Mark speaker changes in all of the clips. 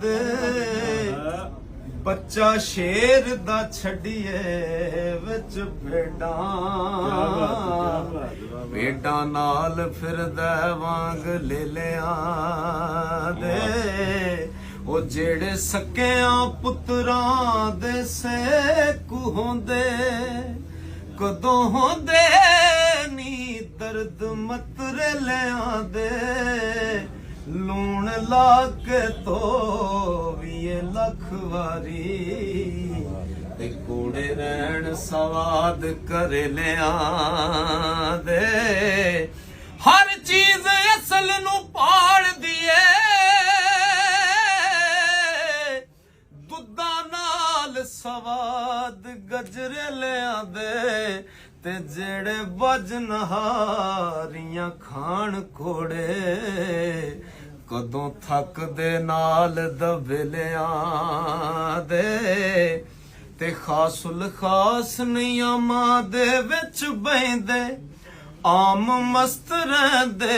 Speaker 1: दे बच्चा शेर दा छड़िए विच भेडां नाल फिरदा वांग लेलियां दे ओ जेड़े सकियां पुत्रां दे सेकू होंदे कदों होंदे नी दर्द मतरे लियां दे लूण ला के तो भी लख वारी ते कोड़े रहन सवाद करे लिया दे हर चीज असल नू पाड़ दिए दुद्धा नाल सवाद गजरे लिया दे ते जेड़े बज नहारियां खान कोड़े कदों थक दे नाल दबलियां दे ते खासुल खास नियमां दे विच बहिंदे आम मस्त रहिंदे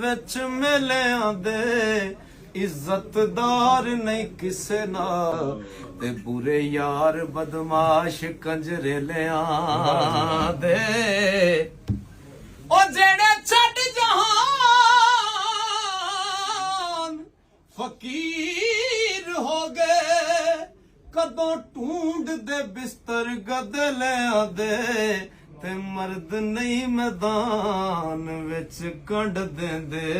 Speaker 1: विच मिलियां दे इज्जतदार नहीं किसे नाल ते बुरे यार बदमाश कंजरे लियां दे ओ जेड़े छड़ जहान फकीर हो गए कदों ढूंढ दे बिस्तर गदलियां दे ते मर्द नहीं मैदान विच कंड देंदे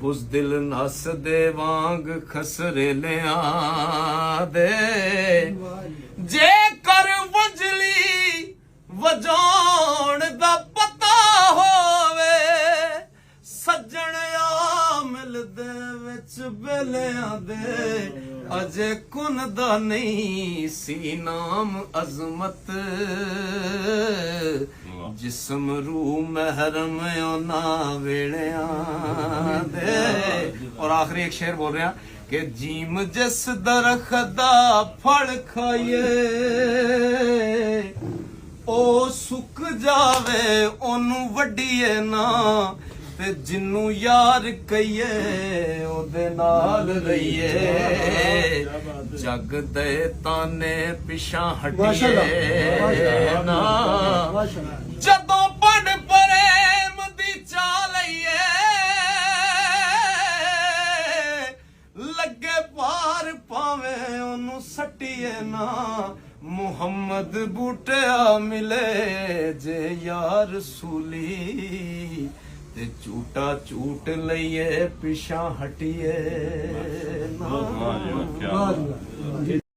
Speaker 1: बुज़दिल नस दे वांग खसरे लियां दे जे कर वंजली वजाउण दा पता होवे सज्जण आ मिलदे विच बेलियां दे अजे कुन दा नहीं सी नाम अजमत जिस्म रूह महरम ना वेलियां दे। और आखिरी एक शेर बोल रहा कि जीम जिस दरख्त दा फल खाइए ओ सुक जावे ओनू वड्डीए ना ते जिन्नू यार कहिए ओदे नाल रहिए जग दे ताने पिछा हटिए ना जदों पढ़ प्रेम दी चा लईए लगे पार पावे ओनू सट्टिए ना मुहम्मद बूटिया मिले जे यार सूली ते झूठा झूठ लईए पिछा हटिए ना।